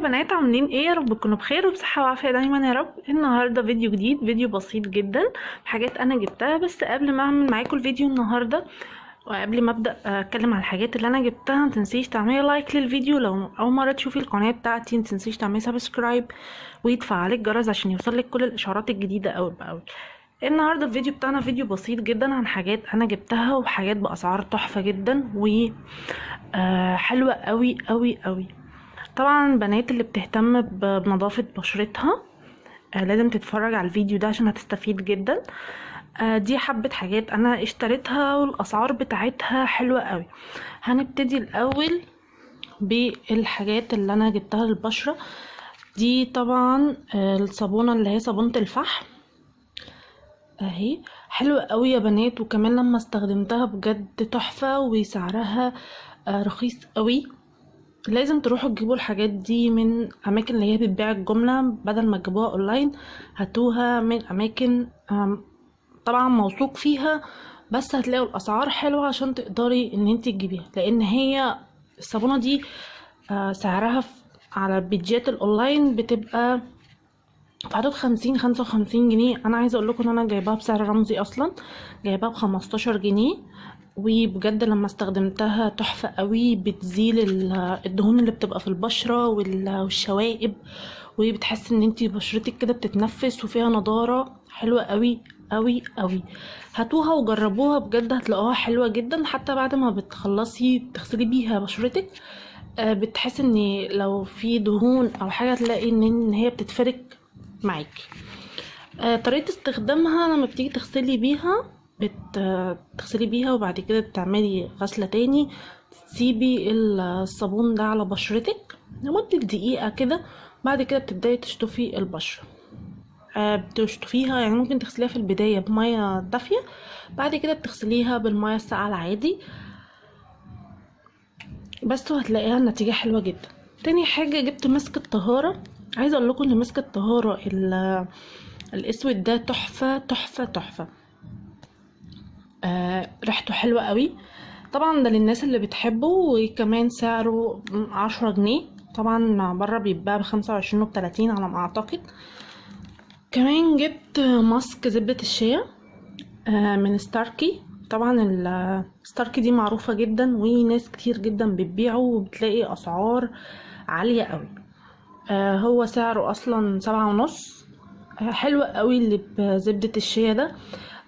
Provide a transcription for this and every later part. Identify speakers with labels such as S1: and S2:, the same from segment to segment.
S1: بنات، عاملين ايه؟ يا رب تكونوا بخير وبصحة وعافية دايما يا رب. النهاردة فيديو جديد، فيديو بسيط جدا بحاجات انا جبتها. بس قبل ما اعمل معاكم الفيديو النهاردة وقبل ما ابدا اتكلم عن الحاجات اللي انا جبتها، متنسيش تعملي لايك للفيديو. لو اول مرة تشوفي القناة بتاعتي متنسيش تعملي سبسكرايب وتفعلي الجرس عشان يوصلك كل الاشعارات الجديدة اول باول. النهارده الفيديو بتاعنا فيديو بسيط جدا عن حاجات انا جبتها، وحاجات باسعار تحفة جدا و حلوة قوي قوي قوي. طبعا البنات اللي بتهتم بنظافة بشرتها لازم تتفرج على الفيديو ده عشان هتستفيد جدا. دي حبة حاجات انا اشتريتها والاسعار بتاعتها حلوة قوي. هنبتدي الاول بالحاجات اللي انا جبتها للبشرة. دي طبعا الصابونة اللي هي صابونة الفحم اهي، حلوة قوي يا بنات، وكمان لما استخدمتها بجد تحفة وسعرها رخيص قوي. لازم تروحوا تجيبوا الحاجات دي من اماكن اللي هي بتبيع الجملة، بدل ما تجيبوها اونلاين هاتوها من اماكن طبعا موثوق فيها، بس هتلاقوا الاسعار حلوة عشان تقدري ان انت تجيبيها. لان هي الصابونة دي سعرها على البيجات الاونلاين بتبقى في حدود 50-55 جنيه. انا عايزه اقول لكم ان انا جايباها بسعر رمزي، اصلا جايباها ب15 جنيه. وبجد لما استخدمتها تحفة قوي، بتزيل الدهون اللي بتبقى في البشرة والشوائب، وبتحس ان انتي بشرتك كده بتتنفس وفيها نضارة حلوة قوي قوي قوي. هاتوها وجربوها بجد، هتلاقوها حلوة جدا. حتى بعد ما بتخلصي تغسلي بيها بشرتك بتحس ان لو في دهون او حاجة تلاقي ان هي بتتفرك معاكي. طريقة استخدامها لما بتيجي تغسلي بيها بتغسلي بيها وبعد كده بتعملي غسلة تاني، تسيبي الصابون ده على بشرتك لمدة دقيقة كده. بعد كده بتبدأي تشطفي البشرة. بتشطفيها يعني ممكن تغسليها في البداية بمية دافية، بعد كده بتغسليها بالمية الساقعة العادي بس، وهتلاقيها النتيجة حلوة جدا. تاني حاجة جبت مسك الطهارة. عايزة اقول لكم ان مسك الطهارة الاسود ده تحفة تحفة تحفة. ريحته حلوة قوي. طبعا ده للناس اللي بتحبه، وكمان سعره 10 جنيه. طبعا بره بيتباع ب25 و30 على ما اعتقد. كمان جبت ماسك زبدة الشيا من ستاركي. طبعا ستاركي دي معروفة جدا وناس كتير جدا بتبيعه، وبتلاقي اسعار عالية قوي. هو سعره اصلا 7.5. حلو قوي اللي بزبدة الشيا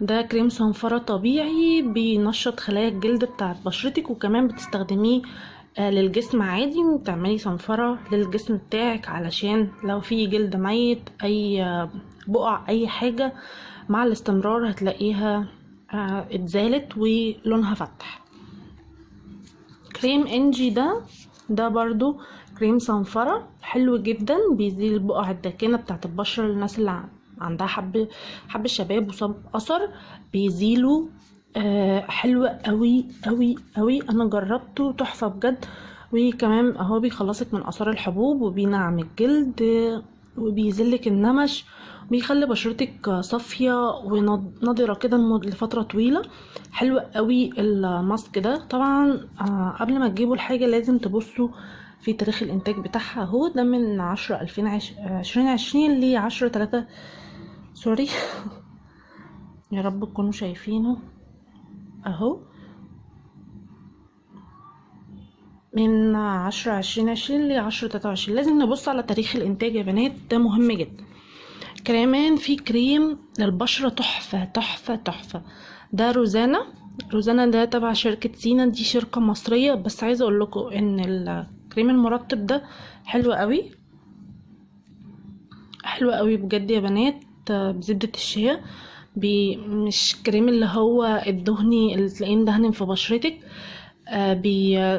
S1: ده كريم صنفرة طبيعي بينشط خلايا الجلد بتاعت بشرتك، وكمان بتستخدميه للجسم عادي، وتعملي صنفرة للجسم بتاعك علشان لو في جلد ميت، اي بقع، اي حاجة مع الاستمرار هتلاقيها اتزالت ولونها فتح. كريم انجي ده برضو كريم صنفرة حلو جدا، بيزيل البقع الداكنة بتاعت البشرة للناس اللي عندها حب الشباب وصاب اثر، بيزيله. حلو قوي قوي قوي، انا جربته تحفة بجد. وكمان اهو بيخلصك من اثار الحبوب وبينعم الجلد وبيزلك النمش، بيخلي بشرتك صافية ونضرة كده لفترة طويلة. حلو قوي الماسك ده. طبعا قبل ما تجيبوا الحاجة لازم تبصوا في تاريخ الانتاج بتاعها. اهو ده من 10/2020 ل10/3 سوري يا رب تكونوا شايفينه اهو، من 10/2020 ل10/23. لازم نبص على تاريخ الانتاج يا بنات، ده مهم جدا. كمان في كريم للبشرة تحفة تحفة تحفة. ده روزانا ده تبع شركة سينا، دي شركة مصرية. بس عايزة اقول لكم ان الكريم المرطب ده حلو قوي حلو قوي بجد يا بنات. بزبدة الشيا، مش كريم اللي هو الدهني اللي تلاقيه مدهن في بشرتك.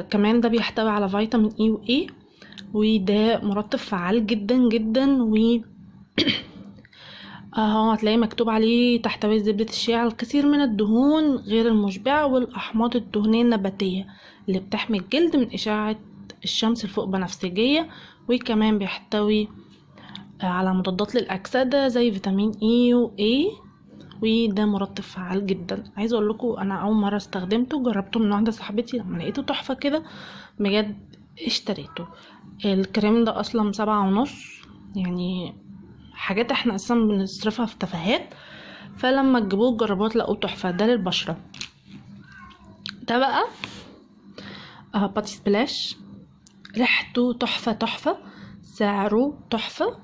S1: كمان ده بيحتوي على فيتامين اي واي، وده مرطب فعال جدا جدا. و هو هتلاقي مكتوب عليه تحتوي زبدة الشيا على الكثير من الدهون غير المشبعة والأحماض الدهنية النباتية اللي بتحمي الجلد من إشعة الشمس الفوق بنفسجية. وكمان بيحتوي على مضادات للأكسدة زي فيتامين اي واي، وده مرطب فعال جدا. عايزه اقول لكم انا اول مره استخدمته جربته من واحده صاحبتي، لما لقيته تحفه كده بجد اشتريته. الكريم ده اصلا 7.5، يعني حاجات احنا اصلا بنصرفها في تفاهات، فلما تجيبوه جربوه تلاقوه تحفه. ده للبشره. ده بقى باتي سبلاش، ريحته تحفه تحفه، سعره تحفه.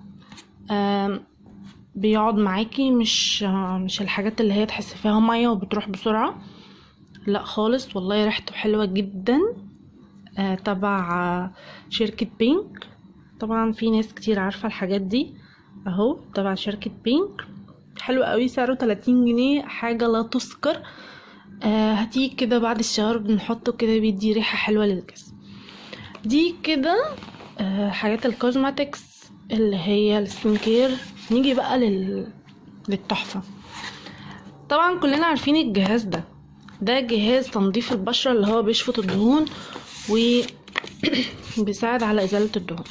S1: بيقعد معاكي، مش الحاجات اللي هي تحس فيها ميه وبتروح بسرعه، لا خالص والله، ريحته حلوه جدا. تبع شركه بينك. طبعا في ناس كتير عارفه الحاجات دي اهو، تبع شركه بينك. حلو قوي، سعره 30 جنيه، حاجه لا تذكر. هتيجي كده بعد الشاور بنحطه كده، بيدي ريحه حلوه للجسم. دي كده حاجات الكوزماتكس اللي هي السكين كير. نيجي بقى للتحفه. طبعا كلنا عارفين الجهاز ده جهاز تنظيف البشره اللي هو بيشفط الدهون وبيساعد على ازاله الدهون.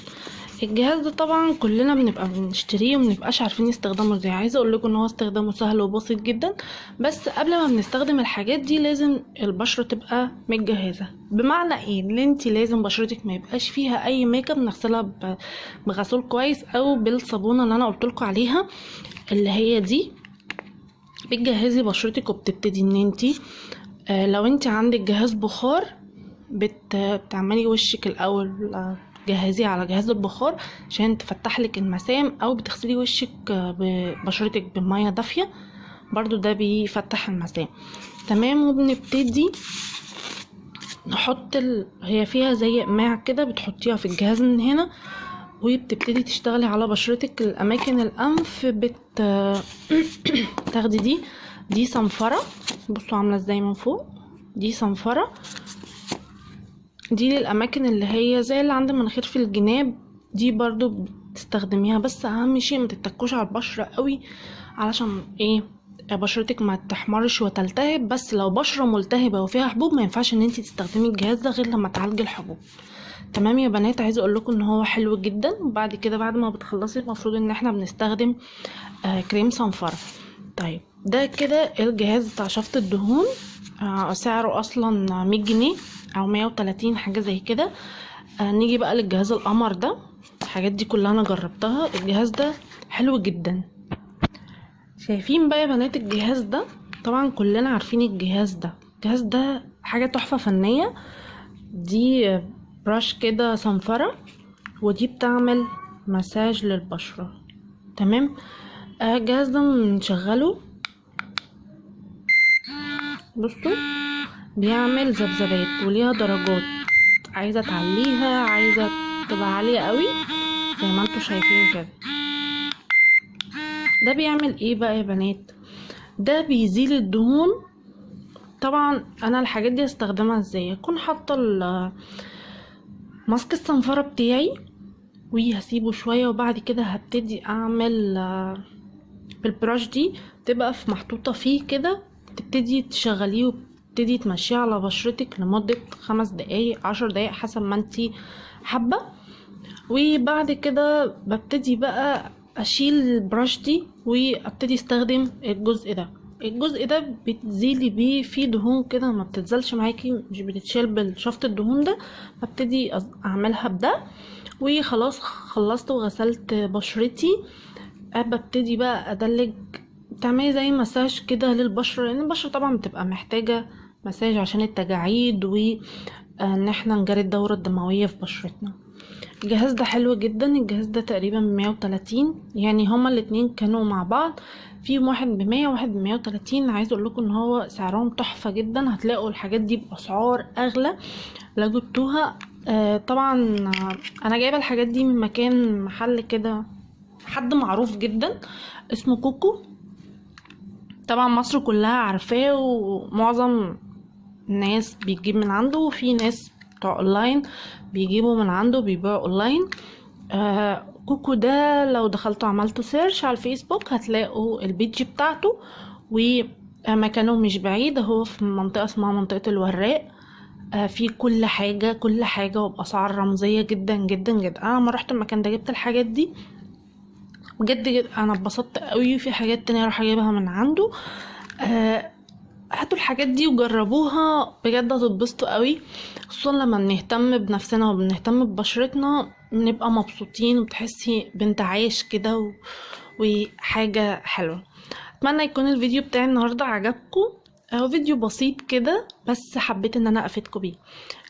S1: الجهاز ده طبعا كلنا بنبقى بنشتريه ومنبقاش عارفين نستخدمه ازاي. عايزه اقول لكم ان هو استخدامه سهل وبسيط جدا، بس قبل ما بنستخدم الحاجات دي لازم البشره تبقى متجهزه. بمعنى ايه؟ ان انت لازم بشرتك ما يبقاش فيها اي ميك اب، نغسلها بغسول كويس او بالصابونه اللي انا قلت لكم عليها اللي هي دي. بتجهزي بشرتك وبتبتدي ان انت لو انت عندك جهاز بخار بتعملي وشك الاول، جهزيه على جهاز البخار عشان تفتح لك المسام، او بتغسلي وشك ببشرتك بميه دافيه، برضو ده بيفتح المسام. تمام. وبنبتدي نحط هي فيها زي قماع كده، بتحطيها في الجهاز من هنا وبتبتدي تشتغلي على بشرتك الاماكن الانف. تاخدي دي صنفره، بصوا عامله ازاي من فوق. دي صنفره، دي للاماكن اللي هي زي اللي عند المناخير في الجناب، دي برضو بتستخدميها. بس اهم شيء ما تتكوش على البشره قوي، علشان ايه؟ بشرتك ما تحمرش وتلتهب. بس لو بشره ملتهبه وفيها حبوب ما ينفعش ان انت تستخدمي الجهاز ده غير لما تعالجي الحبوب. تمام يا بنات؟ عايزه اقول لكم ان هو حلو جدا. وبعد كده بعد ما بتخلصي المفروض ان احنا بنستخدم كريم صنفره. طيب ده كده الجهاز بتاع شفط الدهون. سعره اصلا 100 جنيه او 130 حاجه زي كده. نيجي بقى للجهاز القمر ده. الحاجات دي كلها انا جربتها، الجهاز ده حلو جدا. شايفين بقى يا بنات الجهاز ده؟ طبعا كلنا عارفين الجهاز ده حاجه تحفه فنيه. دي براش كده صنفره، ودي بتعمل مساج للبشره. تمام. الجهاز ده بنشغله، بصوا بيعمل ذبذبات وليها درجات، عايزه تعليها، عايزه تبقى عاليه قوي زي ما انتوا شايفين كده. ده بيعمل ايه بقى يا بنات؟ ده بيزيل الدهون. طبعا انا الحاجات دي استخدمها ازاي؟ اكون حاطه ماسك الصنفره بتاعي وهسيبه شويه، وبعد كده هبتدي اعمل بالبراش دي، تبقى محطوطه فيه كده، تبتدي تشغليه وتبتدي تمشيه على بشرتك لمده 5 دقايق 10 دقايق حسب ما انتي حابه. وبعد كده ببتدي بقى اشيل البراش دي وابتدي استخدم الجزء ده بتزيلي بيه فيه دهون كده، ما بتتزلش معاكي، مش بتتشال بالشفط الدهون ده. ببتدي اعملها بده. وخلاص خلصت وغسلت بشرتي، ببتدي بقى ادلج، تعملي زي مساج كده للبشره، لان البشره طبعا بتبقى محتاجه مساج عشان التجاعيد وان احنا نجري الدوره الدمويه في بشرتنا. الجهاز ده حلو جدا. الجهاز ده تقريبا 130، يعني هما الاتنين كانوا مع بعض، فيهم واحد ب100 وواحد ب130. عايزه اقول لكم ان هو سعرهم تحفه جدا. هتلاقوا الحاجات دي باسعار اغلى لو جبتوها. طبعا انا جايبه الحاجات دي من محل كده، حد معروف جدا اسمه كوكو. طبعا مصر كلها عارفاه ومعظم الناس بيجيب من عنده، وفي ناس بتوع اونلاين بيجيبوا من عنده بيبيعوا اونلاين. كوكو ده لو دخلتوا عملتوا سيرش على الفيسبوك هتلاقوا البيج بتاعته، ومكانه مش بعيد، هو في منطقة اسمها منطقة الوراق. في كل حاجة وبأسعار رمزية جدا جدا جدا. انا لما رحت المكان ده جبت الحاجات دي بجد انا اتبسطت قوي. في حاجات تانية راح اجيبها من عنده. هاتوا الحاجات دي وجربوها بجد، هتتبسطوا قوي. خصوصا لما بنهتم بنفسنا وبنهتم ببشرتنا بنبقى مبسوطين وبتحسي بانتعاش كده وحاجة حلوة. اتمنى يكون الفيديو بتاعي النهاردة عجبكم. هو فيديو بسيط كده بس حبيت ان انا افيدكم بيه.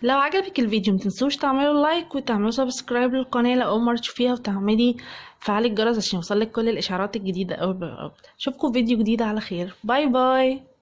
S1: لو عجبك الفيديو متنسوش تعملوا لايك وتعملوا سبسكرايب للقناة لو اول مرة تشوفيها، وتعملي فعل الجرس عشان يوصلك كل الاشعارات الجديدة اول باول. اشوفكم فيديو جديد على خير. باي باي.